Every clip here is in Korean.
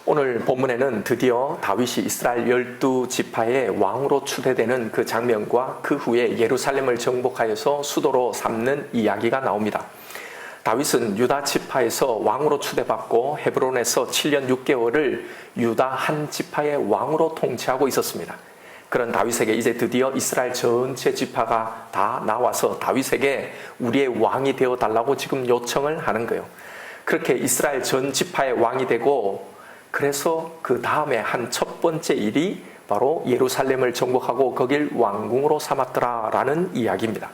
오늘 본문에는 드디어 다윗이 이스라엘 12지파의 왕으로 추대되는 그 장면과 그 후에 예루살렘을 정복하여서 수도로 삼는 이야기가 나옵니다. 다윗은 유다 지파에서 왕으로 추대받고 헤브론에서 7년 6개월을 유다 한 지파의 왕으로 통치하고 있었습니다. 그런 다윗에게 이제 드디어 이스라엘 전체 지파가 다 나와서 다윗에게 우리의 왕이 되어달라고 지금 요청을 하는 거예요. 그렇게 이스라엘 전 지파의 왕이 되고, 그래서 그 다음에 한 첫 번째 일이 바로 예루살렘을 정복하고 거길 왕궁으로 삼았더라라는 이야기입니다.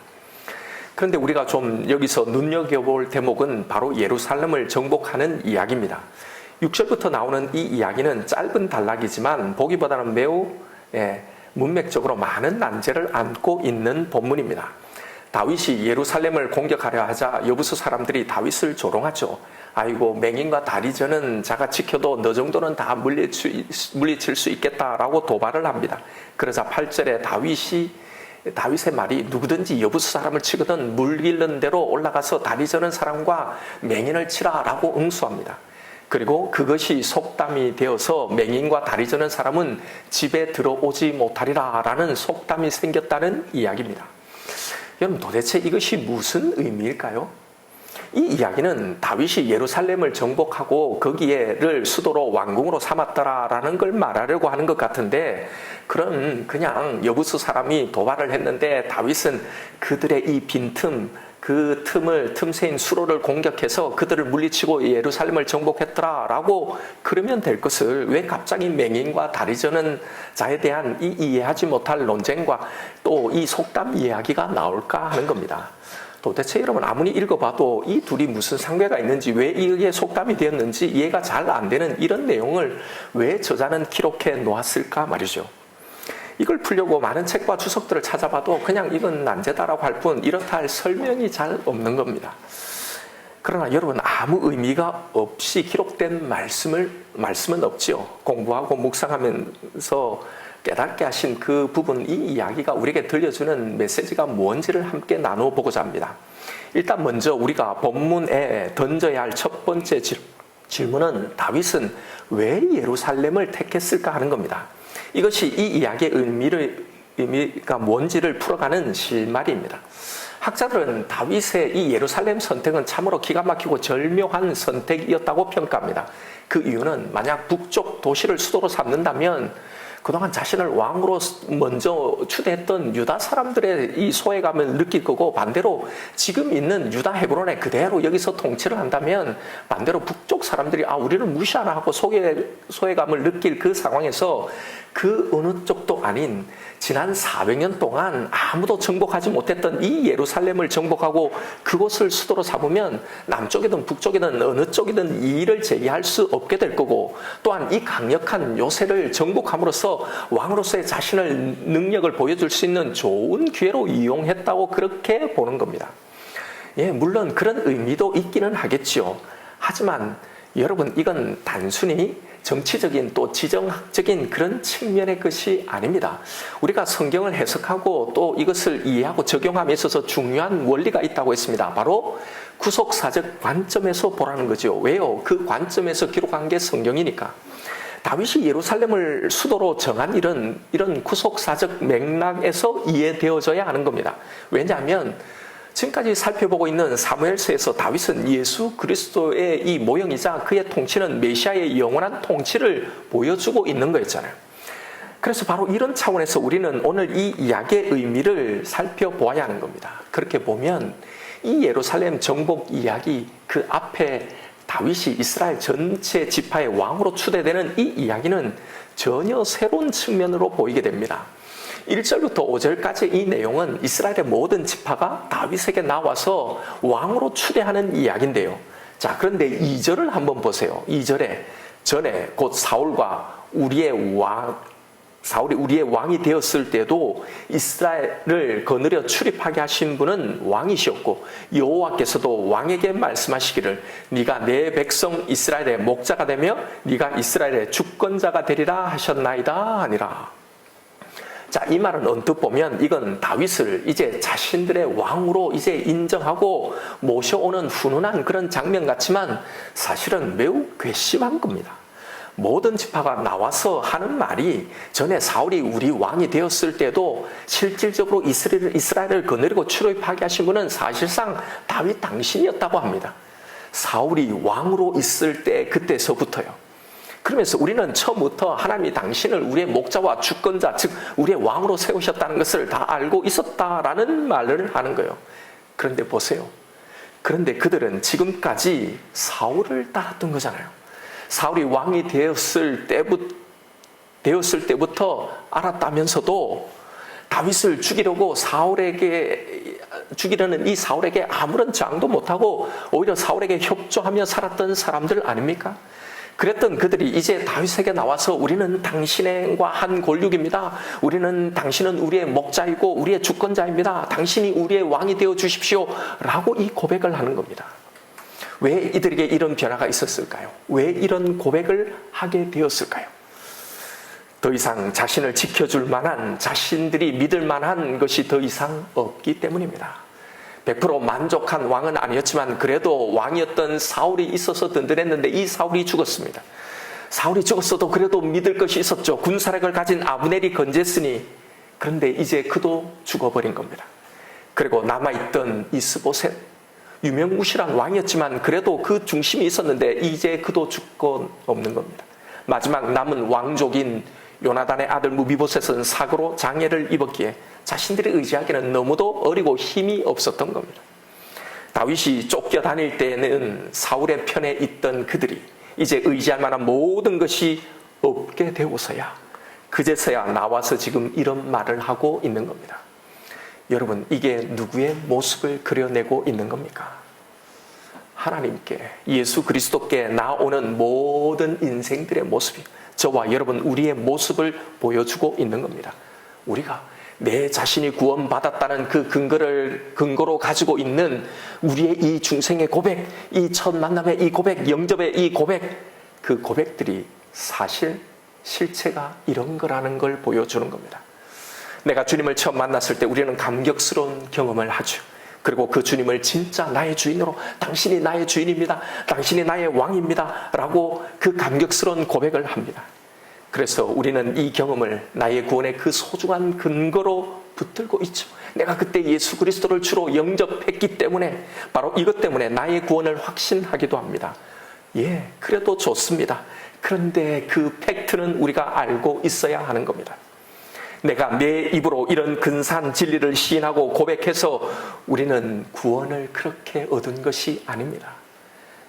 그런데 우리가 좀 여기서 눈여겨볼 대목은 바로 예루살렘을 정복하는 이야기입니다. 6절부터 나오는 이 이야기는 짧은 단락이지만 보기보다는 매우 문맥적으로 많은 난제를 안고 있는 본문입니다. 다윗이 예루살렘을 공격하려 하자 여부수 사람들이 다윗을 조롱하죠. 아이고, 맹인과 다리저는 자가 지켜도 너 정도는 다 물리칠 수 있겠다라고 도발을 합니다. 그러자 8절에 다윗의 말이 누구든지 여부수 사람을 치거든 물 길는 대로 올라가서 다리 저는 사람과 맹인을 치라라고 응수합니다. 그리고 그것이 속담이 되어서 맹인과 다리 저는 사람은 집에 들어오지 못하리라라는 속담이 생겼다는 이야기입니다. 여러분, 도대체 이것이 무슨 의미일까요? 이 이야기는 다윗이 예루살렘을 정복하고 거기에를 수도로 왕궁으로 삼았더라라는 걸 말하려고 하는 것 같은데, 그냥 여부수 사람이 도발을 했는데 다윗은 그들의 이 빈틈, 그 틈새인 수로를 공격해서 그들을 물리치고 예루살렘을 정복했더라라고 그러면 될 것을 왜 갑자기 맹인과 다리 저는 자에 대한 이 이해하지 못할 논쟁과 또 이 속담 이야기가 나올까 하는 겁니다. 도대체 여러분, 아무리 읽어봐도 이 둘이 무슨 상관가 있는지, 왜 이게 속담이 되었는지 이해가 잘 안 되는 이런 내용을 왜 저자는 기록해 놓았을까 말이죠. 이걸 풀려고 많은 책과 주석들을 찾아봐도 그냥 이건 난제다라고 할 뿐 이렇다 할 설명이 잘 없는 겁니다. 그러나 여러분, 아무 의미가 없이 기록된 말씀은 없지요. 공부하고 묵상하면서 깨닫게 하신 그 부분, 이 이야기가 우리에게 들려주는 메시지가 뭔지를 함께 나눠보고자 합니다. 일단 먼저 우리가 본문에 던져야 할 첫 번째 질문은 다윗은 왜 예루살렘을 택했을까 하는 겁니다. 이것이 이 이야기의 의미가 뭔지를 풀어가는 실마리입니다. 학자들은 다윗의 이 예루살렘 선택은 참으로 기가 막히고 절묘한 선택이었다고 평가합니다. 그 이유는 만약 북쪽 도시를 수도로 삼는다면 그동안 자신을 왕으로 먼저 추대했던 유다 사람들의 이 소외감을 느낄 거고, 반대로 지금 있는 유다 헤브론에 그대로 여기서 통치를 한다면 반대로 북쪽 사람들이 우리를 무시하나 하고 소외감을 느낄 그 상황에서 그 어느 쪽도 아닌 지난 400년 동안 아무도 정복하지 못했던 이 예루살렘을 정복하고 그곳을 수도로 삼으면 남쪽이든 북쪽이든 어느 쪽이든 이의를 제기할 수 없게 될 거고, 또한 이 강력한 요새를 정복함으로써 왕으로서의 자신의 능력을 보여줄 수 있는 좋은 기회로 이용했다고 그렇게 보는 겁니다. 물론 그런 의미도 있기는 하겠지요. 하지만 여러분, 이건 단순히 정치적인 또 지정학적인 그런 측면의 것이 아닙니다. 우리가 성경을 해석하고 또 이것을 이해하고 적용함에 있어서 중요한 원리가 있다고 했습니다. 바로 구속사적 관점에서 보라는 거죠. 왜요? 그 관점에서 기록한 게 성경이니까. 다윗이 예루살렘을 수도로 정한 이런 구속사적 맥락에서 이해되어져야 하는 겁니다. 왜냐하면 지금까지 살펴보고 있는 사무엘서에서 다윗은 예수 그리스도의 이 모형이자 그의 통치는 메시아의 영원한 통치를 보여주고 있는 거였잖아요. 그래서 바로 이런 차원에서 우리는 오늘 이 이야기의 의미를 살펴보아야 하는 겁니다. 그렇게 보면 이 예루살렘 정복 이야기, 그 앞에 다윗이 이스라엘 전체 지파의 왕으로 추대되는 이 이야기는 전혀 새로운 측면으로 보이게 됩니다. 1절부터 5절까지 이 내용은 이스라엘의 모든 지파가 다윗에게 나와서 왕으로 추대하는 이야기인데요. 자, 그런데 2절을 한번 보세요. 2절에 전에 곧 사울이 우리의 왕이 되었을 때도 이스라엘을 거느려 출입하게 하신 분은 왕이셨고, 여호와께서도 왕에게 말씀하시기를 네가 내 백성 이스라엘의 목자가 되며 네가 이스라엘의 주권자가 되리라 하셨나이다 하니라. 자, 이 말은 언뜻 보면 이건 다윗을 이제 자신들의 왕으로 이제 인정하고 모셔오는 훈훈한 그런 장면 같지만 사실은 매우 괘씸한 겁니다. 모든 지파가 나와서 하는 말이 전에 사울이 우리 왕이 되었을 때도 실질적으로 이스라엘을 거느리고 출애굽하게 하신 분은 사실상 다윗 당신이었다고 합니다. 사울이 왕으로 있을 때 그때서부터요. 그러면서 우리는 처음부터 하나님이 당신을 우리의 목자와 주권자, 즉 우리의 왕으로 세우셨다는 것을 다 알고 있었다라는 말을 하는 거예요. 그런데 보세요. 그런데 그들은 지금까지 사울을 따랐던 거잖아요. 사울이 왕이 되었을 때부터 알았다면서도 다윗을 죽이려는 이 사울에게 아무런 저항도 못하고 오히려 사울에게 협조하며 살았던 사람들 아닙니까? 그랬던 그들이 이제 다윗에게 나와서 우리는 당신과 한 골육입니다. 당신은 우리의 목자이고 우리의 주권자입니다. 당신이 우리의 왕이 되어 주십시오. 라고 이 고백을 하는 겁니다. 왜 이들에게 이런 변화가 있었을까요? 왜 이런 고백을 하게 되었을까요? 더 이상 자신을 지켜줄 만한, 자신들이 믿을 만한 것이 더 이상 없기 때문입니다. 100% 만족한 왕은 아니었지만 그래도 왕이었던 사울이 있어서 든든했는데 이 사울이 죽었습니다. 사울이 죽었어도 그래도 믿을 것이 있었죠. 군사력을 가진 아브넬이 건졌으니. 그런데 이제 그도 죽어버린 겁니다. 그리고 남아있던 이스보셋, 유명무실한 왕이었지만 그래도 그 중심이 있었는데 이제 그도 죽고 없는 겁니다. 마지막 남은 왕족인 요나단의 아들 무비보셋은 사고로 장애를 입었기에 자신들이 의지하기는 너무도 어리고 힘이 없었던 겁니다. 다윗이 쫓겨다닐 때는 사울의 편에 있던 그들이 이제 의지할 만한 모든 것이 없게 되고서야 그제서야 나와서 지금 이런 말을 하고 있는 겁니다. 여러분, 이게 누구의 모습을 그려내고 있는 겁니까? 하나님께, 예수 그리스도께 나오는 모든 인생들의 모습이 저와 여러분 우리의 모습을 보여주고 있는 겁니다. 우리가 내 자신이 구원받았다는 그 근거로 가지고 있는 우리의 이 중생의 고백, 이 첫 만남의 이 고백, 영접의 이 고백, 그 고백들이 사실 실체가 이런 거라는 걸 보여주는 겁니다. 내가 주님을 처음 만났을 때 우리는 감격스러운 경험을 하죠. 그리고 그 주님을 진짜 나의 주인으로, 당신이 나의 주인입니다, 당신이 나의 왕입니다 라고 그 감격스러운 고백을 합니다. 그래서 우리는 이 경험을 나의 구원의 그 소중한 근거로 붙들고 있죠. 내가 그때 예수 그리스도를 주로 영접했기 때문에, 바로 이것 때문에 나의 구원을 확신하기도 합니다. 예, 그래도 좋습니다. 그런데 그 팩트는 우리가 알고 있어야 하는 겁니다. 내가 내 입으로 이런 근사한 진리를 시인하고 고백해서 우리는 구원을 그렇게 얻은 것이 아닙니다.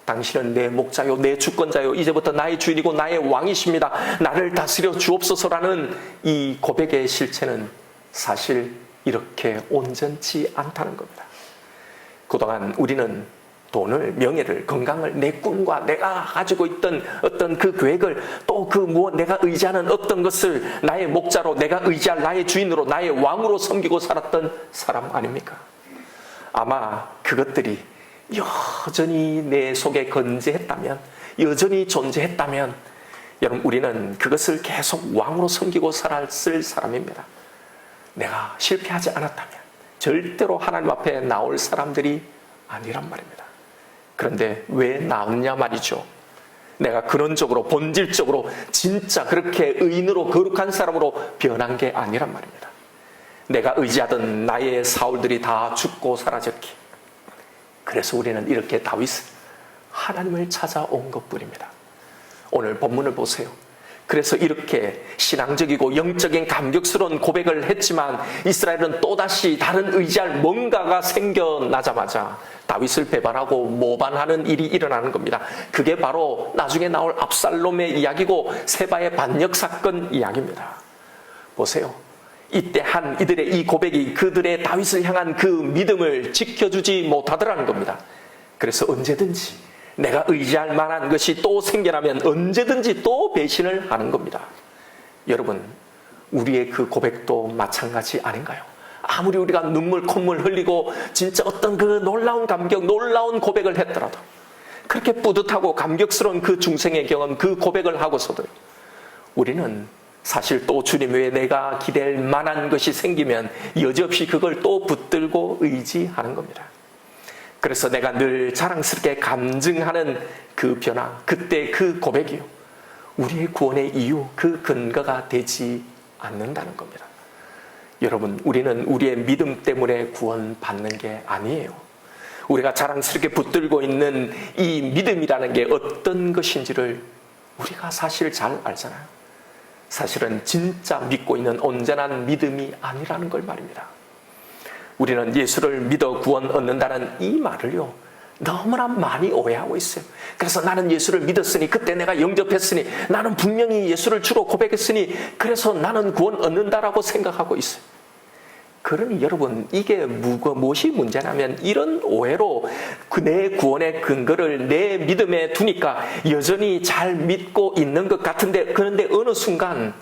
당신은 내 목자요, 내 주권자요, 이제부터 나의 주인이고 나의 왕이십니다. 나를 다스려 주옵소서라는 이 고백의 실체는 사실 이렇게 온전치 않다는 겁니다. 그동안 우리는 돈을, 명예를, 건강을, 내 꿈과 내가 가지고 있던 어떤 그 계획을, 또 그 내가 의지하는 어떤 것을 나의 목자로, 내가 의지할 나의 주인으로, 나의 왕으로 섬기고 살았던 사람 아닙니까? 아마 그것들이 여전히 내 속에 건재했다면, 여전히 존재했다면, 여러분 우리는 그것을 계속 왕으로 섬기고 살았을 사람입니다. 내가 실패하지 않았다면 절대로 하나님 앞에 나올 사람들이 아니란 말입니다. 그런데 왜 나왔냐 말이죠. 내가 근원적으로, 본질적으로 진짜 그렇게 의인으로 거룩한 사람으로 변한 게 아니란 말입니다. 내가 의지하던 나의 사울들이 다 죽고 사라졌기. 그래서 우리는 이렇게 다윗은 하나님을 찾아온 것뿐입니다. 오늘 본문을 보세요. 그래서 이렇게 신앙적이고 영적인 감격스러운 고백을 했지만 이스라엘은 또다시 다른 의지할 뭔가가 생겨나자마자 다윗을 배반하고 모반하는 일이 일어나는 겁니다. 그게 바로 나중에 나올 압살롬의 이야기고 세바의 반역 사건 이야기입니다. 보세요. 이때 한 이들의 이 고백이 그들의 다윗을 향한 그 믿음을 지켜주지 못하더라는 겁니다. 그래서 언제든지 내가 의지할 만한 것이 또 생겨나면 언제든지 또 배신을 하는 겁니다. 여러분, 우리의 그 고백도 마찬가지 아닌가요? 아무리 우리가 눈물 콧물 흘리고 진짜 어떤 그 놀라운 감격, 놀라운 고백을 했더라도, 그렇게 뿌듯하고 감격스러운 그 중생의 경험, 그 고백을 하고서도 우리는 사실 또 주님 외에 내가 기댈 만한 것이 생기면 여지없이 그걸 또 붙들고 의지하는 겁니다. 그래서 내가 늘 자랑스럽게 감증하는 그 변화, 그때 그 고백이요, 우리의 구원의 이유, 그 근거가 되지 않는다는 겁니다. 여러분, 우리는 우리의 믿음 때문에 구원받는 게 아니에요. 우리가 자랑스럽게 붙들고 있는 이 믿음이라는 게 어떤 것인지를 우리가 사실 잘 알잖아요. 사실은 진짜 믿고 있는 온전한 믿음이 아니라는 걸 말입니다. 우리는 예수를 믿어 구원 얻는다는 이 말을요, 너무나 많이 오해하고 있어요. 그래서 나는 예수를 믿었으니, 그때 내가 영접했으니, 나는 분명히 예수를 주로 고백했으니, 그래서 나는 구원 얻는다라고 생각하고 있어요. 그러니 여러분, 이게 무엇이 문제냐면, 이런 오해로 내 구원의 근거를 내 믿음에 두니까 여전히 잘 믿고 있는 것 같은데, 그런데 어느 순간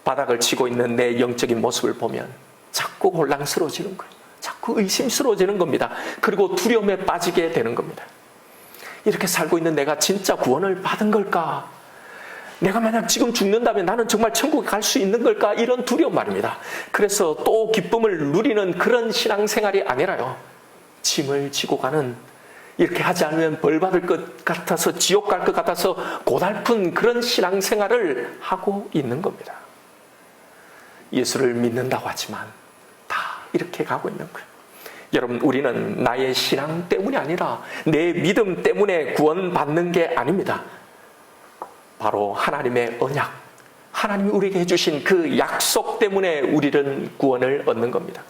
바닥을 치고 있는 내 영적인 모습을 보면 자꾸 혼란스러워지는 거예요. 자꾸 의심스러워지는 겁니다. 그리고 두려움에 빠지게 되는 겁니다. 이렇게 살고 있는 내가 진짜 구원을 받은 걸까? 내가 만약 지금 죽는다면 나는 정말 천국에 갈 수 있는 걸까? 이런 두려움 말입니다. 그래서 또 기쁨을 누리는 그런 신앙생활이 아니라요, 짐을 지고 가는, 이렇게 하지 않으면 벌 받을 것 같아서, 지옥 갈 것 같아서 고달픈 그런 신앙생활을 하고 있는 겁니다. 예수를 믿는다고 하지만 다 이렇게 가고 있는 거예요. 여러분, 우리는 나의 신앙 때문이 아니라 내 믿음 때문에 구원받는 게 아닙니다. 바로 하나님의 언약, 하나님이 우리에게 해주신 그 약속 때문에 우리는 구원을 얻는 겁니다.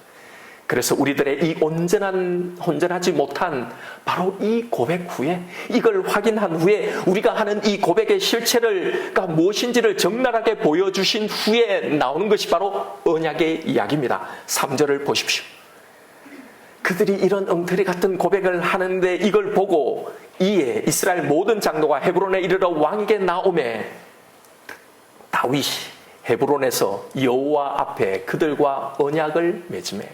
그래서 우리들의 이 온전하지 못한 바로 이 고백 후에, 이걸 확인한 후에, 우리가 하는 이 고백의 실체가 무엇인지를 적나라하게 보여주신 후에 나오는 것이 바로 언약의 이야기입니다. 3절을 보십시오. 그들이 이런 엉터리 같은 고백을 하는데 이걸 보고 이에 이스라엘 모든 장로가 헤브론에 이르러 왕에게 나오매 다윗이 헤브론에서 여호와 앞에 그들과 언약을 맺으매,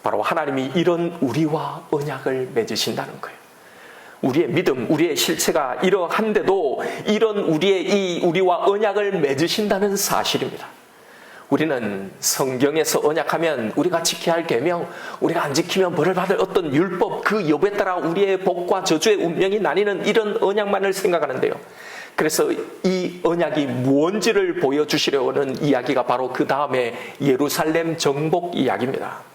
바로 하나님이 이런 우리와 언약을 맺으신다는 거예요. 우리의 믿음, 우리의 실체가 이러한데도 이런 우리와 언약을 맺으신다는 사실입니다. 우리는 성경에서 언약하면 우리가 지켜야 할 계명, 우리가 안 지키면 벌을 받을 어떤 율법, 그 여부에 따라 우리의 복과 저주의 운명이 나뉘는 이런 언약만을 생각하는데요. 그래서 이 언약이 무언지를 보여주시려는 이야기가 바로 그 다음에 예루살렘 정복 이야기입니다.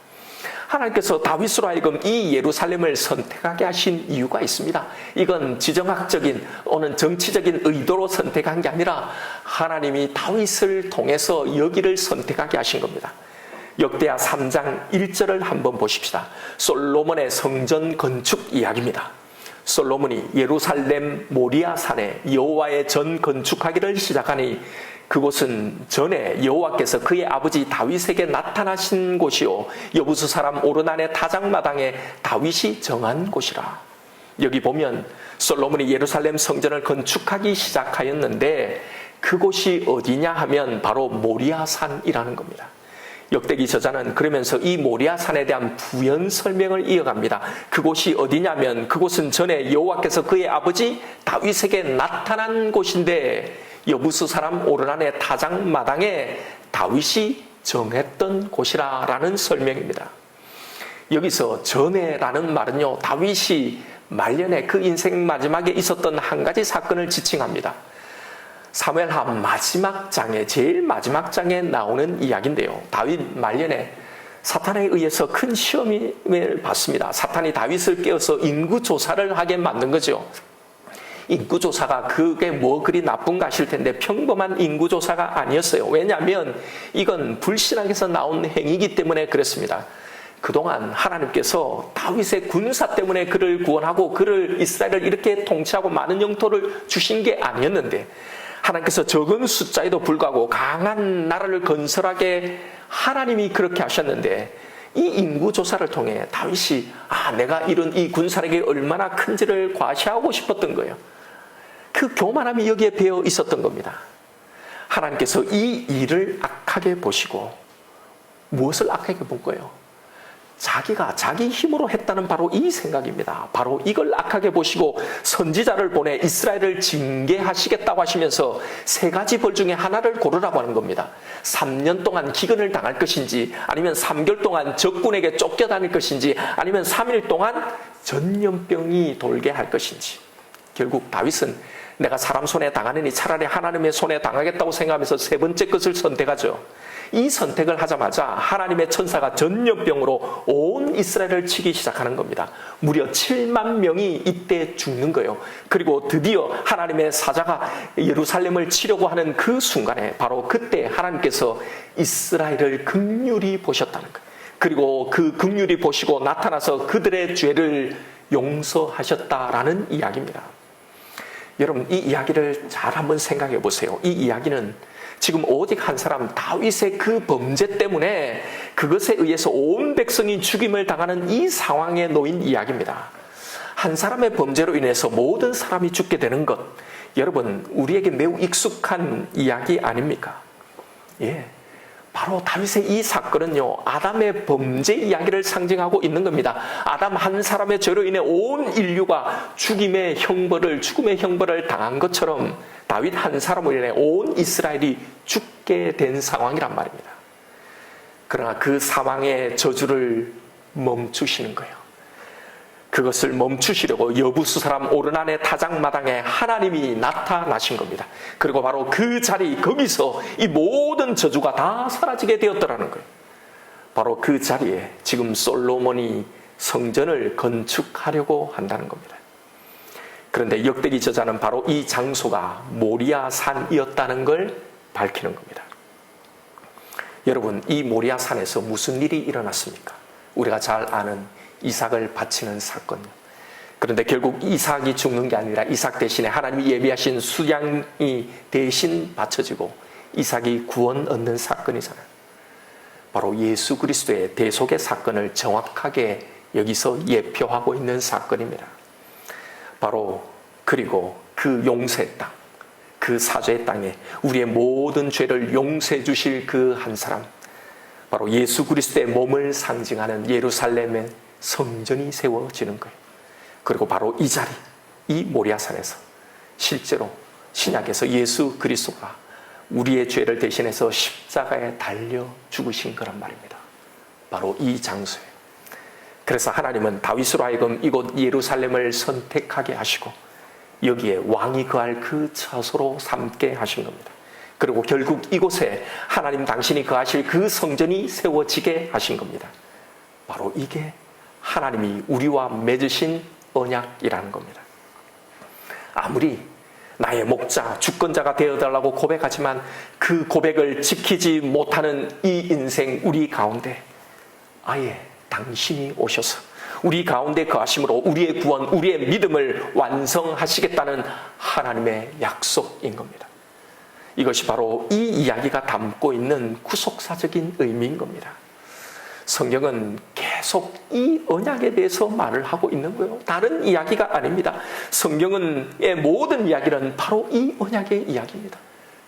하나님께서 다윗으로 하여금 이 예루살렘을 선택하게 하신 이유가 있습니다. 이건 지정학적인 또는 정치적인 의도로 선택한 게 아니라 하나님이 다윗을 통해서 여기를 선택하게 하신 겁니다. 역대하 3장 1절을 한번 보십시다. 솔로몬의 성전 건축 이야기입니다. 솔로몬이 예루살렘 모리아산에 여호와의 전 건축하기를 시작하니 그곳은 전에 여호와께서 그의 아버지 다윗에게 나타나신 곳이요 여부수 사람 오르난의 타작마당에 다윗이 정한 곳이라. 여기 보면 솔로몬이 예루살렘 성전을 건축하기 시작하였는데 그곳이 어디냐 하면 바로 모리아산이라는 겁니다. 역대기 저자는 그러면서 이 모리아산에 대한 부연 설명을 이어갑니다. 그곳이 어디냐면 그곳은 전에 여호와께서 그의 아버지 다윗에게 나타난 곳인데 여부수 사람 오르난의 타작마당에 다윗이 정했던 곳이라는 설명입니다. 여기서 전에라는 말은요, 다윗이 말년에 그 인생 마지막에 있었던 한 가지 사건을 지칭합니다. 사무엘하 마지막 장에, 제일 마지막 장에 나오는 이야기인데요. 다윗 말년에 사탄에 의해서 큰 시험을 받습니다. 사탄이 다윗을 깨워서 인구조사를 하게 만든 거죠. 인구조사가 그게 뭐 그리 나쁜가 하실 텐데 평범한 인구조사가 아니었어요. 왜냐하면 이건 불신앙에서 나온 행위이기 때문에 그랬습니다. 그동안 하나님께서 다윗의 군사 때문에 그를 구원하고 그를 이스라엘을 이렇게 통치하고 많은 영토를 주신 게 아니었는데 하나님께서 적은 숫자에도 불구하고 강한 나라를 건설하게 하나님이 그렇게 하셨는데 이 인구조사를 통해 다윗이 내가 이런 이 군사력이 얼마나 큰지를 과시하고 싶었던 거예요. 그 교만함이 여기에 배어 있었던 겁니다. 하나님께서 이 일을 악하게 보시고 무엇을 악하게 본 거예요? 자기가 자기 힘으로 했다는 바로 이 생각입니다. 바로 이걸 악하게 보시고 선지자를 보내 이스라엘을 징계하시겠다고 하시면서 세 가지 벌 중에 하나를 고르라고 하는 겁니다. 3년 동안 기근을 당할 것인지, 아니면 3개월 동안 적군에게 쫓겨다닐 것인지, 아니면 3일 동안 전염병이 돌게 할 것인지. 결국 다윗은 내가 사람 손에 당하느니 차라리 하나님의 손에 당하겠다고 생각하면서 세 번째 것을 선택하죠. 이 선택을 하자마자 하나님의 천사가 전염병으로 온 이스라엘을 치기 시작하는 겁니다. 무려 7만 명이 이때 죽는 거예요. 그리고 드디어 하나님의 사자가 예루살렘을 치려고 하는 그 순간에 바로 그때 하나님께서 이스라엘을 긍휼히 보셨다는 거예요. 그리고 그 긍휼히 보시고 나타나서 그들의 죄를 용서하셨다라는 이야기입니다. 여러분, 이 이야기를 잘 한번 생각해 보세요. 이 이야기는 지금 오직 한 사람 다윗의 그 범죄 때문에 그것에 의해서 온 백성이 죽임을 당하는 이 상황에 놓인 이야기입니다. 한 사람의 범죄로 인해서 모든 사람이 죽게 되는 것, 여러분, 우리에게 매우 익숙한 이야기 아닙니까? 예. 바로 다윗의 이 사건은요, 아담의 범죄 이야기를 상징하고 있는 겁니다. 아담 한 사람의 죄로 인해 온 인류가 죽음의 형벌을 당한 것처럼 다윗 한 사람으로 인해 온 이스라엘이 죽게 된 상황이란 말입니다. 그러나 그 사망의 저주를 멈추시는 거예요. 그것을 멈추시려고 여부수 사람 오르난의 타작마당에 하나님이 나타나신 겁니다. 그리고 바로 그 자리, 거기서 이 모든 저주가 다 사라지게 되었더라는 거예요. 바로 그 자리에 지금 솔로몬이 성전을 건축하려고 한다는 겁니다. 그런데 역대기 저자는 바로 이 장소가 모리아산이었다는 걸 밝히는 겁니다. 여러분, 이 모리아산에서 무슨 일이 일어났습니까? 우리가 잘 아는 이삭을 바치는 사건이요. 그런데 결국 이삭이 죽는 게 아니라 이삭 대신에 하나님이 예비하신 수양이 대신 바쳐지고 이삭이 구원 얻는 사건이잖아요. 바로 예수 그리스도의 대속의 사건을 정확하게 여기서 예표하고 있는 사건입니다. 바로 그리고 그 용서의 땅, 그 사죄의 땅에 우리의 모든 죄를 용서해 주실 그 한 사람, 바로 예수 그리스도의 몸을 상징하는 예루살렘의 성전이 세워지는 거예요. 그리고 바로 이 자리, 이 모리아산에서 실제로 신약에서 예수 그리스도가 우리의 죄를 대신해서 십자가에 달려 죽으신 거란 말입니다. 바로 이 장소에. 그래서 하나님은 다윗으로 하여금 이곳 예루살렘을 선택하게 하시고 여기에 왕이 거할 그 처소로 삼게 하신 겁니다. 그리고 결국 이곳에 하나님 당신이 거하실 그 성전이 세워지게 하신 겁니다. 바로 이게 하나님이 우리와 맺으신 언약이라는 겁니다. 아무리 나의 목자, 주권자가 되어달라고 고백하지만 그 고백을 지키지 못하는 이 인생 우리 가운데 아예 당신이 오셔서 우리 가운데 거하심으로 우리의 구원, 우리의 믿음을 완성하시겠다는 하나님의 약속인 겁니다. 이것이 바로 이 이야기가 담고 있는 구속사적인 의미인 겁니다. 성경은 계속 이 언약에 대해서 말을 하고 있는 거예요. 다른 이야기가 아닙니다. 성경의 모든 이야기는 바로 이 언약의 이야기입니다.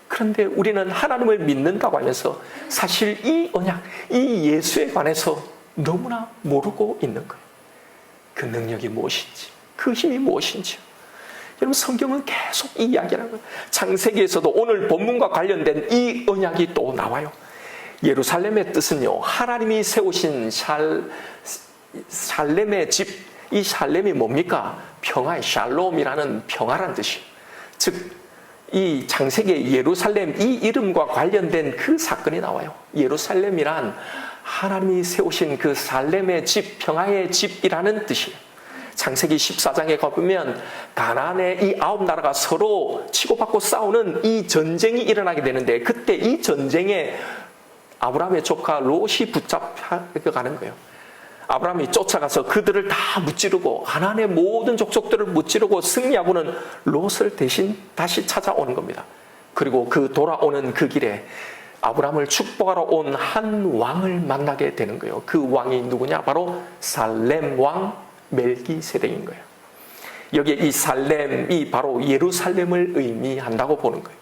그런데 우리는 하나님을 믿는다고 하면서 사실 이 언약, 이 예수에 관해서 너무나 모르고 있는 거예요. 그 능력이 무엇인지, 그 힘이 무엇인지. 여러분, 성경은 계속 이 이야기라는 거예요. 창세기에서도 오늘 본문과 관련된 이 언약이 또 나와요. 예루살렘의 뜻은요, 하나님이 세우신 샬렘의 집, 이 샬렘이 뭡니까? 평화의 샬롬이라는 평화란 뜻이에요. 즉, 이 창세기의 예루살렘 이 이름과 관련된 그 사건이 나와요. 예루살렘이란 하나님이 세우신 그 살렘의 집, 평화의 집이라는 뜻이에요. 창세기 14장에 가보면 가나안의 이 9나라가 서로 치고받고 싸우는 이 전쟁이 일어나게 되는데 그때 이 전쟁에 아브라함의 조카 롯이 붙잡혀가는 거예요. 아브라함이 쫓아가서 그들을 다 무찌르고 가나안의 모든 족속들을 무찌르고 승리하고는 롯을 대신 다시 찾아오는 겁니다. 그리고 그 돌아오는 그 길에 아브라함을 축복하러 온 한 왕을 만나게 되는 거예요. 그 왕이 누구냐? 바로 살렘 왕 멜기세덱인 거예요. 여기에 이 살렘이 바로 예루살렘을 의미한다고 보는 거예요.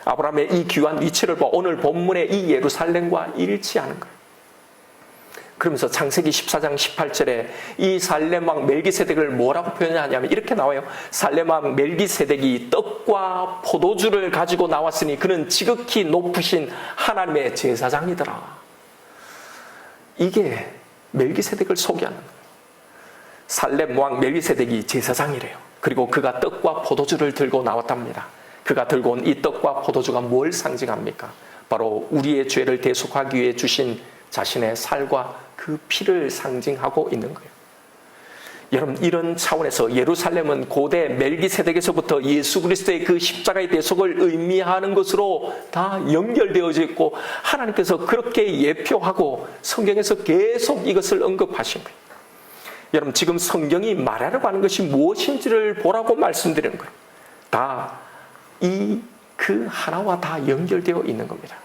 아브라함의 이 귀한 위치를 봐 오늘 본문의 이 예루살렘과 일치하는 거예요. 그러면서 창세기 14장 18절에 이 살렘 왕 멜기세덱을 뭐라고 표현하냐면 이렇게 나와요. 살렘 왕 멜기세덱이 떡과 포도주를 가지고 나왔으니 그는 지극히 높으신 하나님의 제사장이더라. 이게 멜기세덱을 소개하는 거예요. 살렘 왕 멜기세덱이 제사장이래요. 그리고 그가 떡과 포도주를 들고 나왔답니다. 그가 들고 온 이 떡과 포도주가 뭘 상징합니까? 바로 우리의 죄를 대속하기 위해 주신 자신의 살과 그 피를 상징하고 있는 거예요. 여러분, 이런 차원에서 예루살렘은 고대 멜기세덱에서부터 예수 그리스도의 그 십자가의 대속을 의미하는 것으로 다 연결되어져 있고, 하나님께서 그렇게 예표하고 성경에서 계속 이것을 언급하신 거예요. 여러분, 지금 성경이 말하려고 하는 것이 무엇인지를 보라고 말씀드리는 거예요. 다 그 하나와 다 연결되어 있는 겁니다.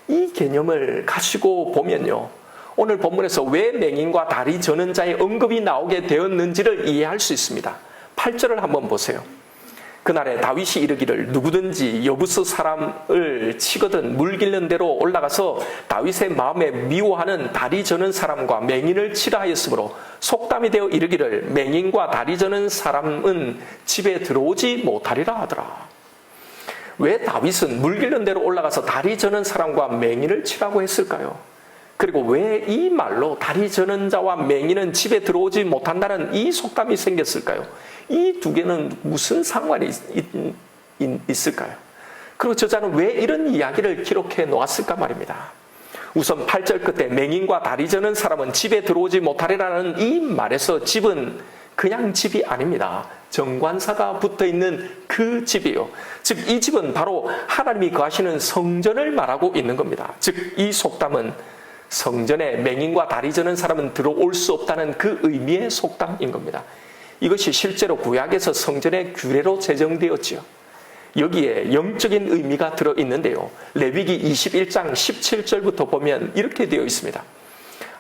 이 개념을 가지고 보면요, 오늘 본문에서 왜 맹인과 다리 저는 자의 언급이 나오게 되었는지를 이해할 수 있습니다. 8절을 한번 보세요. 그날에 다윗이 이르기를 누구든지 여부스 사람을 치거든 물 길는 데로 올라가서 다윗의 마음에 미워하는 다리 저는 사람과 맹인을 치라 하였으므로 속담이 되어 이르기를 맹인과 다리 저는 사람은 집에 들어오지 못하리라 하더라. 왜 다윗은 물 길는 데로 올라가서 다리 저는 사람과 맹인을 치라고 했을까요? 그리고 왜 이 말로 다리 저는 자와 맹인은 집에 들어오지 못한다는 이 속담이 생겼을까요? 이 두 개는 무슨 상관이 있을까요? 그리고 저자는 왜 이런 이야기를 기록해 놓았을까 말입니다. 우선 8절 끝에 맹인과 다리 저는 사람은 집에 들어오지 못하리라는 이 말에서 집은 그냥 집이 아닙니다. 정관사가 붙어있는 그 집이에요. 즉, 이 집은 바로 하나님이 거하시는 성전을 말하고 있는 겁니다. 즉, 이 속담은 성전에 맹인과 다리 저는 사람은 들어올 수 없다는 그 의미의 속담인 겁니다. 이것이 실제로 구약에서 성전의 규례로 제정되었지요. 여기에 영적인 의미가 들어있는데요. 레위기 21장 17절부터 보면 이렇게 되어 있습니다.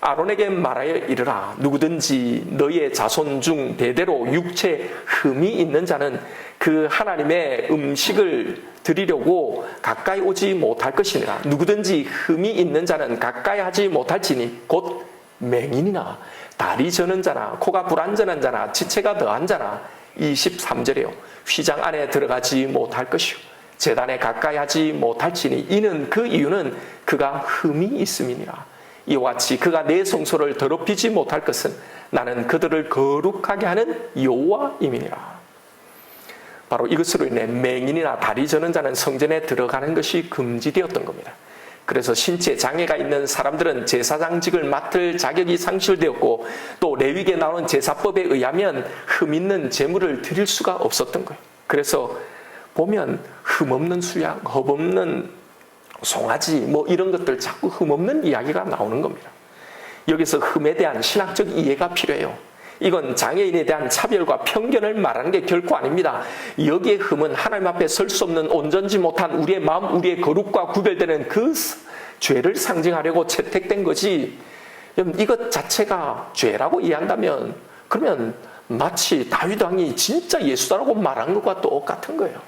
아론에게 말하여 이르라. 누구든지 너희의 자손 중 대대로 육체 흠이 있는 자는 그 하나님의 음식을 드리려고 가까이 오지 못할 것이니라. 누구든지 흠이 있는 자는 가까이 하지 못할지니 곧 맹인이나 다리 저는 자나 코가 불완전한 자나 지체가 더한 자나 23절이요. 휘장 안에 들어가지 못할 것이요. 제단에 가까이 하지 못할지니 이는 그 이유는 그가 흠이 있음이니라. 이와 같이 그가 내 성소를 더럽히지 못할 것은 나는 그들을 거룩하게 하는 여호와임이니라. 바로 이것으로 인해 맹인이나 다리 저는 자는 성전에 들어가는 것이 금지되었던 겁니다. 그래서 신체 장애가 있는 사람들은 제사장직을 맡을 자격이 상실되었고, 또 레위기에 나오는 제사법에 의하면 흠 있는 제물을 드릴 수가 없었던 거예요. 그래서 보면 흠 없는 수양, 흠 없는 송아지 뭐 이런 것들 자꾸 흠없는 이야기가 나오는 겁니다. 여기서 흠에 대한 신학적 이해가 필요해요. 이건 장애인에 대한 차별과 편견을 말하는 게 결코 아닙니다. 여기에 흠은 하나님 앞에 설 수 없는 온전지 못한 우리의 마음, 우리의 거룩과 구별되는 그 죄를 상징하려고 채택된 거지, 이것 자체가 죄라고 이해한다면 그러면 마치 다윗 왕이 진짜 예수다라고 말한 것과 똑같은 거예요.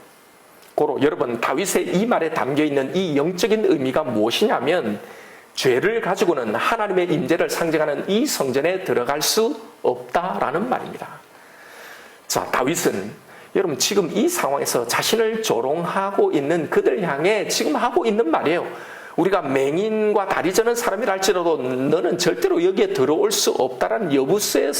고로 여러분, 다윗의 이 말에 담겨있는 이 영적인 의미가 무엇이냐면, 죄를 가지고는 하나님의 임재를 상징하는 이 성전에 들어갈 수 없다라는 말입니다. 자, 다윗은 여러분 지금 이 상황에서 자신을 조롱하고 있는 그들 향해 지금 하고 있는 말이에요. 우리가 맹인과 다리 저는 사람이라 할지라도 너는 절대로 여기에 들어올 수 없다라는 여부스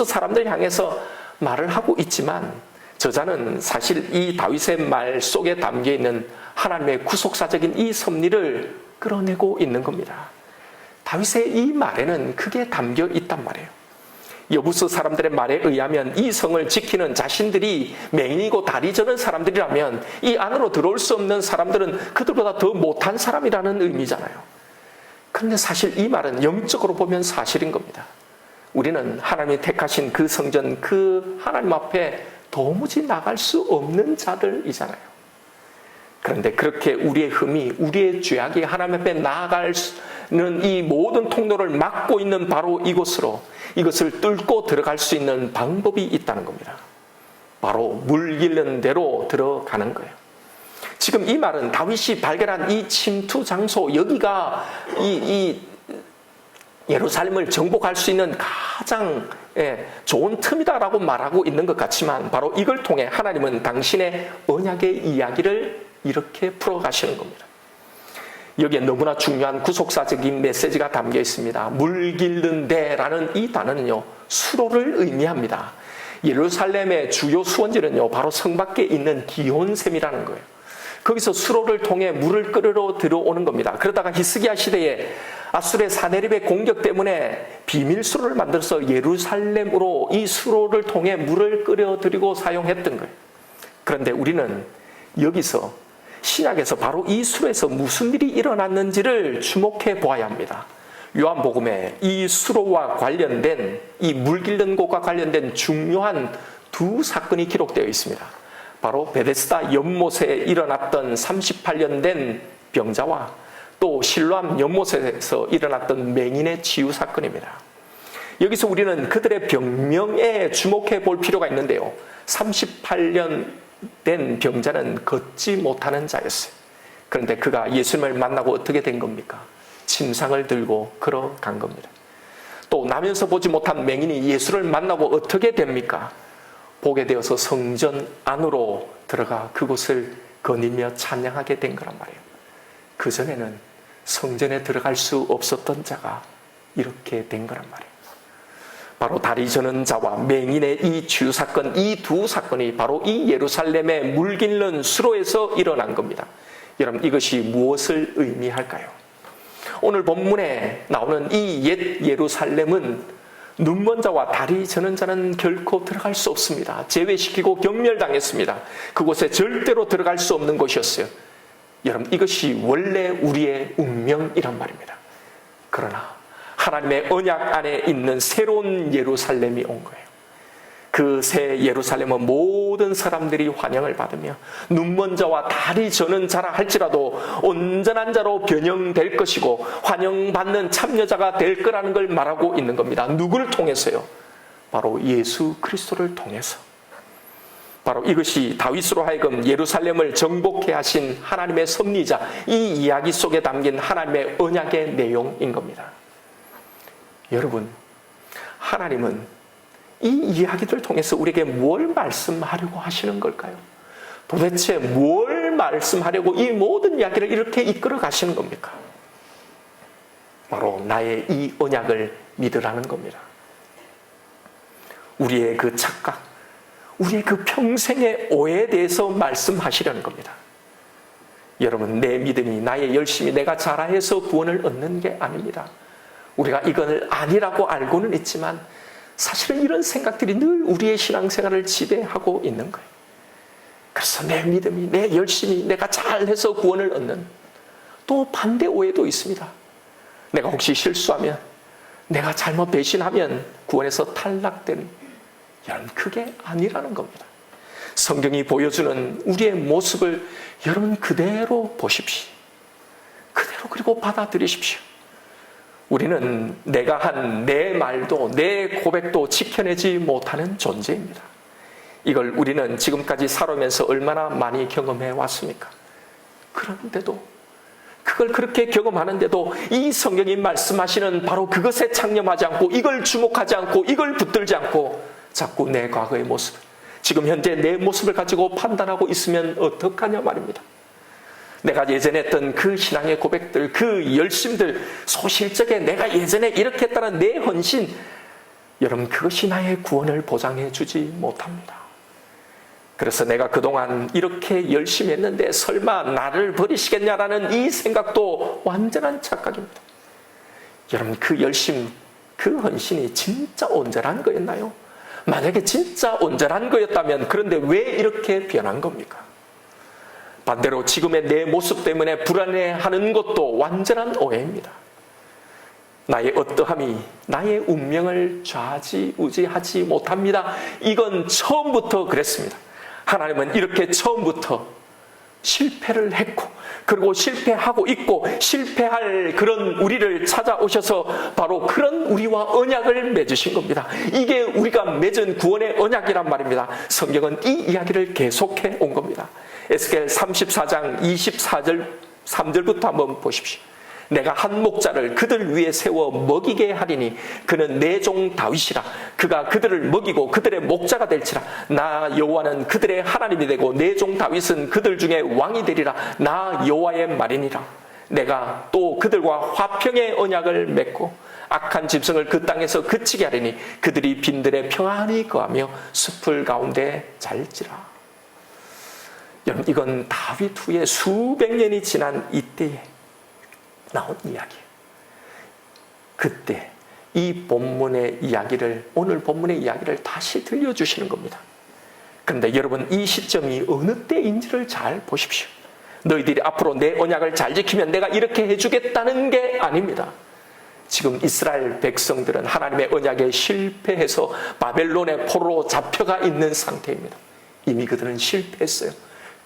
사람들 향해서 말을 하고 있지만, 저자는 사실 이 다윗의 말 속에 담겨있는 하나님의 구속사적인 이 섭리를 끌어내고 있는 겁니다. 다윗의 이 말에는 크게 담겨 있단 말이에요. 여부스 사람들의 말에 의하면 이 성을 지키는 자신들이 맹인이고 다리 저는 사람들이라면 이 안으로 들어올 수 없는 사람들은 그들보다 더 못한 사람이라는 의미잖아요. 그런데 사실 이 말은 영적으로 보면 사실인 겁니다. 우리는 하나님이 택하신 그 성전, 그 하나님 앞에 도무지 나갈 수 없는 자들이잖아요. 그런데 그렇게 우리의 흠이, 우리의 죄악이 하나님 앞에 나아가는 이 모든 통로를 막고 있는 바로 이곳으로, 이것을 뚫고 들어갈 수 있는 방법이 있다는 겁니다. 바로 물 길는 데로 들어가는 거예요. 지금 이 말은 다윗이 발견한 이 침투 장소, 여기가 이 예루살렘을 정복할 수 있는 가장 좋은 틈이다라고 말하고 있는 것 같지만, 바로 이걸 통해 하나님은 당신의 언약의 이야기를 이렇게 풀어가시는 겁니다. 여기에 너무나 중요한 구속사적인 메시지가 담겨 있습니다. 물 길는 데라는 이 단어는요, 수로를 의미합니다. 예루살렘의 주요 수원지는요, 바로 성 밖에 있는 기온샘이라는 거예요. 거기서 수로를 통해 물을 끌어 들어오는 겁니다. 그러다가 히스기야 시대에 아수르의 사네립의 공격 때문에 비밀수로를 만들어서 예루살렘으로 이 수로를 통해 물을 끌어들이고 사용했던 거예요. 그런데 우리는 여기서 신약에서 바로 이 수로에서 무슨 일이 일어났는지를 주목해 보아야 합니다. 요한복음에 이 수로와 관련된, 이 물 길는 곳과 관련된 중요한 두 사건이 기록되어 있습니다. 바로 베데스다 연못에 일어났던 38년 된 병자와 또 실로암 연못에서 일어났던 맹인의 치유 사건입니다. 여기서 우리는 그들의 병명에 주목해 볼 필요가 있는데요. 38년 된 병자는 걷지 못하는 자였어요. 그런데 그가 예수님을 만나고 어떻게 된 겁니까? 침상을 들고 걸어간 겁니다. 또 나면서 보지 못한 맹인이 예수를 만나고 어떻게 됩니까? 보게 되어서 성전 안으로 들어가 그곳을 거닐며 찬양하게 된 거란 말이에요. 그전에는 성전에 들어갈 수 없었던 자가 이렇게 된 거란 말이에요. 바로 다리 저는 자와 맹인의 이 치유 사건, 이 두 사건이 바로 이 예루살렘의 물 길는 수로에서 일어난 겁니다. 여러분, 이것이 무엇을 의미할까요? 오늘 본문에 나오는 이 옛 예루살렘은 눈먼 자와 다리 저는 자는 결코 들어갈 수 없습니다. 제외시키고 경멸당했습니다. 그곳에 절대로 들어갈 수 없는 곳이었어요. 여러분, 이것이 원래 우리의 운명이란 말입니다. 그러나 하나님의 언약 안에 있는 새로운 예루살렘이 온 거예요. 그 새 예루살렘은 모든 사람들이 환영을 받으며 눈먼 자와 다리 저는 자라 할지라도 온전한 자로 변형될 것이고 환영받는 참여자가 될 거라는 걸 말하고 있는 겁니다. 누구를 통해서요? 바로 예수 그리스도를 통해서. 바로 이것이 다윗으로 하여금 예루살렘을 정복해 하신 하나님의 섭리자, 이 이야기 속에 담긴 하나님의 언약의 내용인 겁니다. 여러분, 하나님은 이 이야기들을 통해서 우리에게 뭘 말씀하려고 하시는 걸까요? 도대체 뭘 말씀하려고 이 모든 이야기를 이렇게 이끌어 가시는 겁니까? 바로 나의 이 언약을 믿으라는 겁니다. 우리의 그 착각, 우리의 그 평생의 오해에 대해서 말씀하시려는 겁니다. 여러분, 내 믿음이, 나의 열심이 내가 잘해서 구원을 얻는 게 아닙니다. 우리가 이걸 아니라고 알고는 있지만 사실은 이런 생각들이 늘 우리의 신앙생활을 지배하고 있는 거예요. 그래서 내 믿음이, 내 열심이 내가 잘해서 구원을 얻는, 또 반대 오해도 있습니다. 내가 혹시 실수하면, 내가 잘못 배신하면 구원에서 탈락되는, 여러분, 그게 아니라는 겁니다. 성경이 보여주는 우리의 모습을 여러분 그대로 보십시오. 그대로 그리고 받아들이십시오. 우리는 내가 한 내 말도 내 고백도 지켜내지 못하는 존재입니다. 이걸 우리는 지금까지 살아오면서 얼마나 많이 경험해 왔습니까? 그런데도, 그걸 그렇게 경험하는데도 이 성경이 말씀하시는 바로 그것에 창념하지 않고, 이걸 주목하지 않고, 이걸 붙들지 않고 자꾸 내 과거의 모습, 지금 현재 내 모습을 가지고 판단하고 있으면 어떡하냐 말입니다. 내가 예전에 했던 그 신앙의 고백들, 그 열심들, 소실적에 내가 예전에 이렇게 했다는 내 헌신, 여러분, 그것이 나의 구원을 보장해 주지 못합니다. 그래서 내가 그동안 이렇게 열심히 했는데 설마 나를 버리시겠냐라는 이 생각도 완전한 착각입니다. 여러분, 그 열심, 그 헌신이 진짜 온전한 거였나요? 만약에 진짜 온전한 거였다면 그런데 왜 이렇게 변한 겁니까? 반대로 지금의 내 모습 때문에 불안해하는 것도 완전한 오해입니다. 나의 어떠함이 나의 운명을 좌지우지하지 못합니다. 이건 처음부터 그랬습니다. 하나님은 이렇게 처음부터 실패를 했고, 그리고 실패하고 있고, 실패할 그런 우리를 찾아오셔서 바로 그런 우리와 언약을 맺으신 겁니다. 이게 우리가 맺은 구원의 언약이란 말입니다. 성경은 이 이야기를 계속해 온 겁니다. 에스겔 34장 24절 3절부터 한번 보십시오. 내가 한 목자를 그들 위에 세워 먹이게 하리니 그는 내 종 다윗이라. 그가 그들을 먹이고 그들의 목자가 될지라. 나 여호와는 그들의 하나님이 되고 내 종 다윗은 그들 중에 왕이 되리라. 나 여호와의 말이니라. 내가 또 그들과 화평의 언약을 맺고 악한 짐승을 그 땅에서 그치게 하리니 그들이 빈들에 평안히 거하며 숲을 가운데 잘지라. 여러분, 이건 다윗 후에 수백 년이 지난 이때에 나온 이야기예요. 그때 이 본문의 이야기를, 오늘 본문의 이야기를 다시 들려주시는 겁니다. 그런데 여러분, 이 시점이 어느 때인지를 잘 보십시오. 너희들이 앞으로 내 언약을 잘 지키면 내가 이렇게 해주겠다는 게 아닙니다. 지금 이스라엘 백성들은 하나님의 언약에 실패해서 바벨론의 포로로 잡혀가 있는 상태입니다. 이미 그들은 실패했어요.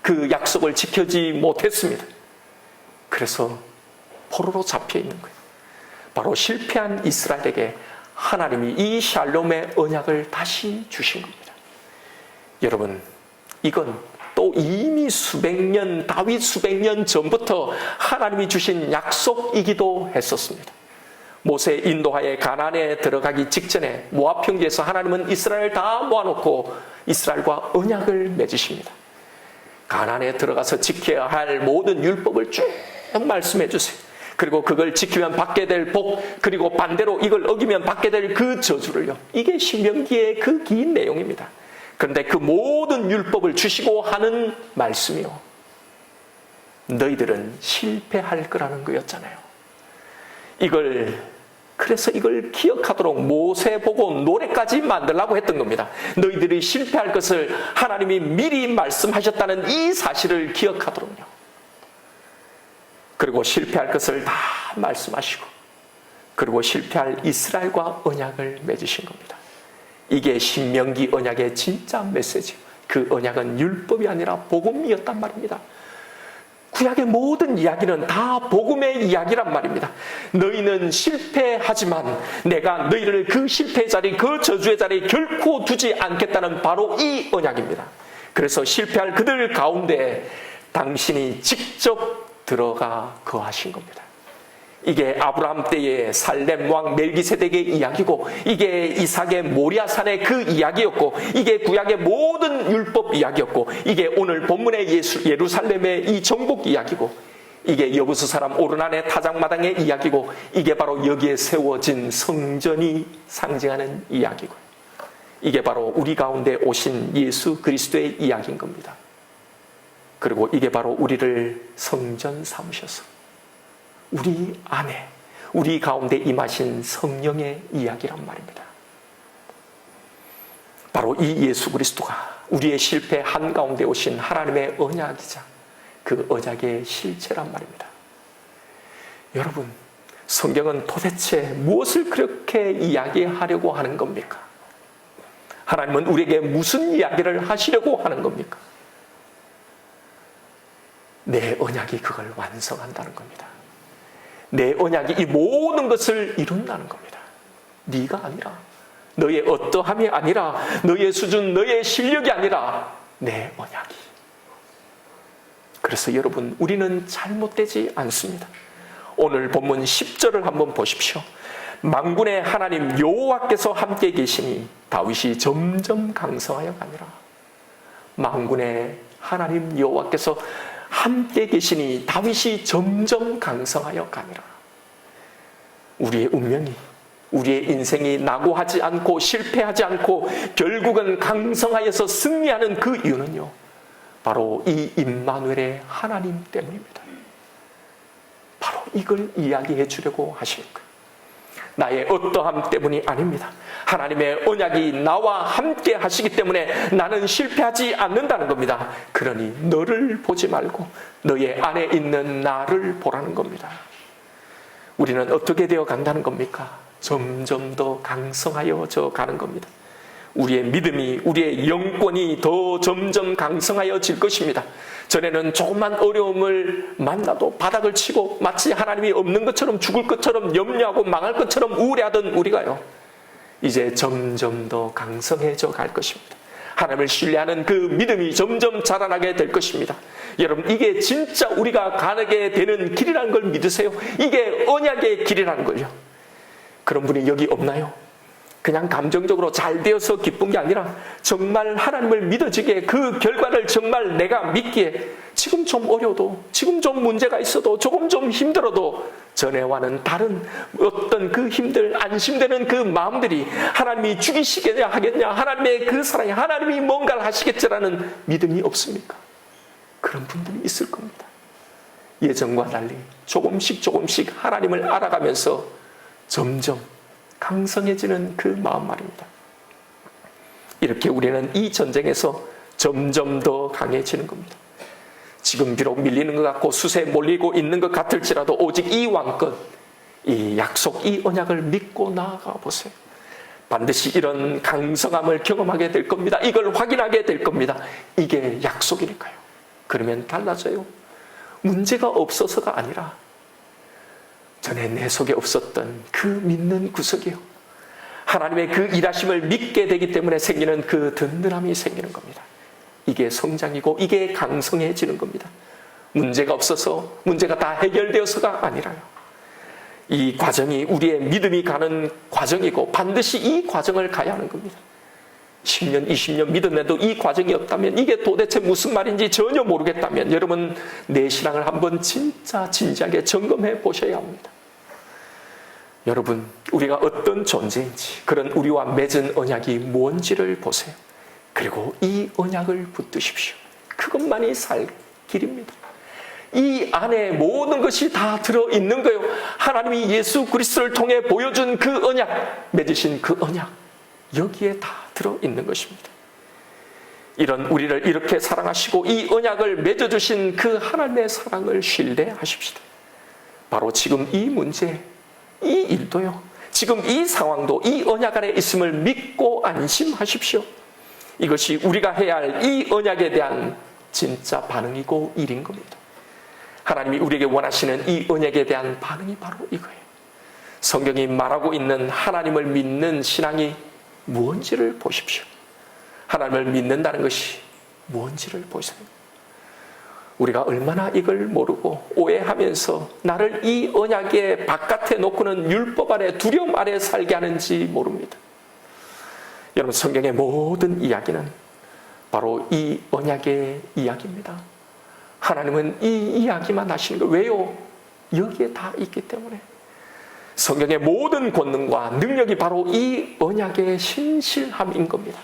그 약속을 지키지 못했습니다. 그래서 포로로 잡혀 있는 거예요. 바로 실패한 이스라엘에게 하나님이 이 샬롬의 언약을 다시 주신 겁니다. 여러분, 이건 또 이미 다윗 수백 년 전부터 하나님이 주신 약속이기도 했었습니다. 모세 인도하에 가나안에 들어가기 직전에 모압 평지에서 하나님은 이스라엘을 다 모아놓고 이스라엘과 언약을 맺으십니다. 가나안에 들어가서 지켜야 할 모든 율법을 쭉 말씀해 주세요. 그리고 그걸 지키면 받게 될 복, 그리고 반대로 이걸 어기면 받게 될 그 저주를요. 이게 신명기의 그 긴 내용입니다. 그런데 그 모든 율법을 주시고 하는 말씀이요, 너희들은 실패할 거라는 거였잖아요. 그래서 이걸 기억하도록 모세 보고 노래까지 만들라고 했던 겁니다. 너희들이 실패할 것을 하나님이 미리 말씀하셨다는 이 사실을 기억하도록요. 그리고 실패할 것을 다 말씀하시고, 그리고 실패할 이스라엘과 언약을 맺으신 겁니다. 이게 신명기 언약의 진짜 메시지예요. 그 언약은 율법이 아니라 복음이었단 말입니다. 구약의 모든 이야기는 다 복음의 이야기란 말입니다. 너희는 실패하지만 내가 너희를 그 실패의 자리, 그 저주의 자리에 결코 두지 않겠다는 바로 이 언약입니다. 그래서 실패할 그들 가운데 당신이 직접 들어가 거하신 겁니다. 이게 아브라함 때의 살렘 왕 멜기세덱의 이야기고, 이게 이삭의 모리아산의 그 이야기였고, 이게 구약의 모든 율법 이야기였고, 이게 오늘 본문의 예루살렘의 이 정복 이야기고, 이게 여부수 사람 오르난의 타작마당의 이야기고, 이게 바로 여기에 세워진 성전이 상징하는 이야기고, 이게 바로 우리 가운데 오신 예수 그리스도의 이야기인 겁니다. 그리고 이게 바로 우리를 성전 삼으셔서 우리 안에, 우리 가운데 임하신 성령의 이야기란 말입니다. 바로 이 예수 그리스도가 우리의 실패 한가운데 오신 하나님의 언약이자 그 언약의 실체란 말입니다. 여러분, 성경은 도대체 무엇을 그렇게 이야기하려고 하는 겁니까? 하나님은 우리에게 무슨 이야기를 하시려고 하는 겁니까? 내 언약이 그걸 완성한다는 겁니다. 내 언약이 이 모든 것을 이룬다는 겁니다. 네가 아니라, 너의 어떠함이 아니라, 너의 수준, 너의 실력이 아니라 내 언약이. 그래서 여러분, 우리는 잘못되지 않습니다. 오늘 본문 10절을 한번 보십시오. 만군의 하나님 여호와께서 함께 계시니 다윗이 점점 강성하여 가니라. 만군의 하나님 여호와께서 함께 계시니 다윗이 점점 강성하여 가니라. 우리의 운명이, 우리의 인생이 낙오하지 않고 실패하지 않고 결국은 강성하여서 승리하는 그 이유는요, 바로 이 임마누엘의 하나님 때문입니다. 바로 이걸 이야기해 주려고 하시는 거예요. 나의 어떠함 때문이 아닙니다. 하나님의 언약이 나와 함께 하시기 때문에 나는 실패하지 않는다는 겁니다. 그러니 너를 보지 말고 너의 안에 있는 나를 보라는 겁니다. 우리는 어떻게 되어 간다는 겁니까? 점점 더 강성하여져 가는 겁니다. 우리의 믿음이, 우리의 영권이 더 점점 강성하여질 것입니다. 전에는 조금만 어려움을 만나도 바닥을 치고 마치 하나님이 없는 것처럼, 죽을 것처럼, 염려하고 망할 것처럼 우울해하던 우리가요, 이제 점점 더 강성해져 갈 것입니다. 하나님을 신뢰하는 그 믿음이 점점 자라나게 될 것입니다. 여러분, 이게 진짜 우리가 가게 되는 길이라는 걸 믿으세요. 이게 언약의 길이라는 걸요. 그런 분이 여기 없나요? 그냥 감정적으로 잘 되어서 기쁜 게 아니라 정말 하나님을 믿어지게 그 결과를 정말 내가 믿기에 지금 좀 어려도, 지금 좀 문제가 있어도, 조금 좀 힘들어도 전에와는 다른 어떤 그 힘들, 안심되는 그 마음들이 하나님이 죽이시겠냐 하겠냐, 하나님의 그 사랑이, 하나님이 뭔가를 하시겠지라는 믿음이 없습니까? 그런 분들이 있을 겁니다. 예전과 달리 조금씩 하나님을 알아가면서 점점 강성해지는 그 마음 말입니다. 이렇게 우리는 이 전쟁에서 점점 더 강해지는 겁니다. 지금 비록 밀리는 것 같고 수세에 몰리고 있는 것 같을지라도 오직 이 왕권, 이 약속, 이 언약을 믿고 나아가 보세요. 반드시 이런 강성함을 경험하게 될 겁니다. 이걸 확인하게 될 겁니다. 이게 약속이니까요. 그러면 달라져요. 문제가 없어서가 아니라 전에 내 속에 없었던 그 믿는 구석이요, 하나님의 그 일하심을 믿게 되기 때문에 생기는 그 든든함이 생기는 겁니다. 이게 성장이고 이게 강성해지는 겁니다. 문제가 없어서, 문제가 다 해결되어서가 아니라요. 이 과정이 우리의 믿음이 가는 과정이고 반드시 이 과정을 가야 하는 겁니다. 10년, 20년 믿었는데도 이 과정이 없다면, 이게 도대체 무슨 말인지 전혀 모르겠다면 여러분 내 신앙을 한번 진짜 진지하게 점검해 보셔야 합니다. 여러분, 우리가 어떤 존재인지, 그런 우리와 맺은 언약이 뭔지를 보세요. 그리고 이 언약을 붙드십시오. 그것만이 살 길입니다. 이 안에 모든 것이 다 들어있는 거예요. 하나님이 예수 그리스도를 통해 보여준 그 언약, 맺으신 그 언약, 여기에 다 들어있는 것입니다. 이런 우리를 이렇게 사랑하시고 이 언약을 맺어주신 그 하나님의 사랑을 신뢰하십시다. 바로 지금 이 문제, 이 일도요, 지금 이 상황도 이 언약 안에 있음을 믿고 안심하십시오. 이것이 우리가 해야 할 이 언약에 대한 진짜 반응이고 일인 겁니다. 하나님이 우리에게 원하시는 이 언약에 대한 반응이 바로 이거예요. 성경이 말하고 있는 하나님을 믿는 신앙이 무엇인지를 보십시오. 하나님을 믿는다는 것이 무엇인지를 보세요. 우리가 얼마나 이걸 모르고 오해하면서 나를 이 언약의 바깥에 놓고는 율법 아래, 두려움 아래 살게 하는지 모릅니다. 여러분, 성경의 모든 이야기는 바로 이 언약의 이야기입니다. 하나님은 이 이야기만 하시는 거예요. 왜요? 여기에 다 있기 때문에. 성경의 모든 권능과 능력이 바로 이 언약의 신실함인 겁니다.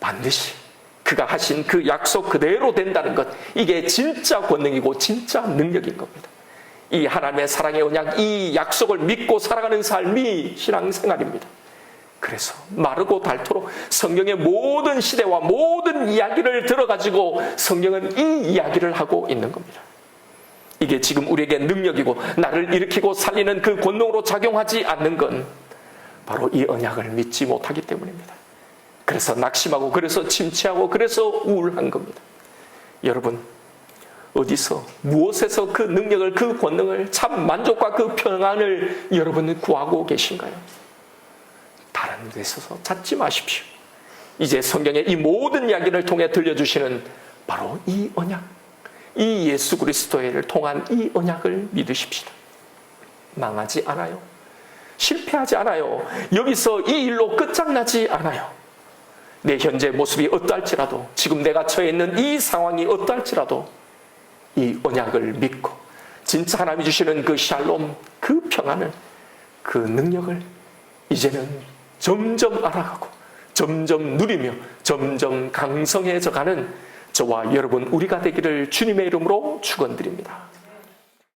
반드시 그가 하신 그 약속 그대로 된다는 것, 이게 진짜 권능이고 진짜 능력인 겁니다. 이 하나님의 사랑의 언약, 이 약속을 믿고 살아가는 삶이 신앙생활입니다. 그래서 마르고 닳도록 성경의 모든 시대와 모든 이야기를 들어가지고 성경은 이 이야기를 하고 있는 겁니다. 이게 지금 우리에게 능력이고 나를 일으키고 살리는 그 권능으로 작용하지 않는 건 바로 이 언약을 믿지 못하기 때문입니다. 그래서 낙심하고, 그래서 침체하고, 그래서 우울한 겁니다. 여러분, 어디서, 무엇에서 그 능력을, 그 권능을, 참 만족과 그 평안을 여러분은 구하고 계신가요? 다른 데 있어서 찾지 마십시오. 이제 성경의 이 모든 이야기를 통해 들려주시는 바로 이 언약, 이 예수 그리스도를 통한 이 언약을 믿으십시다. 망하지 않아요. 실패하지 않아요. 여기서 이 일로 끝장나지 않아요. 내 현재 모습이 어떠할지라도, 지금 내가 처해 있는 이 상황이 어떠할지라도 이 언약을 믿고 진짜 하나님이 주시는 그 샬롬, 그 평안을, 그 능력을 이제는 점점 알아가고 점점 누리며 점점 강성해져 가는 저와 여러분 우리가 되기를 주님의 이름으로 축원드립니다.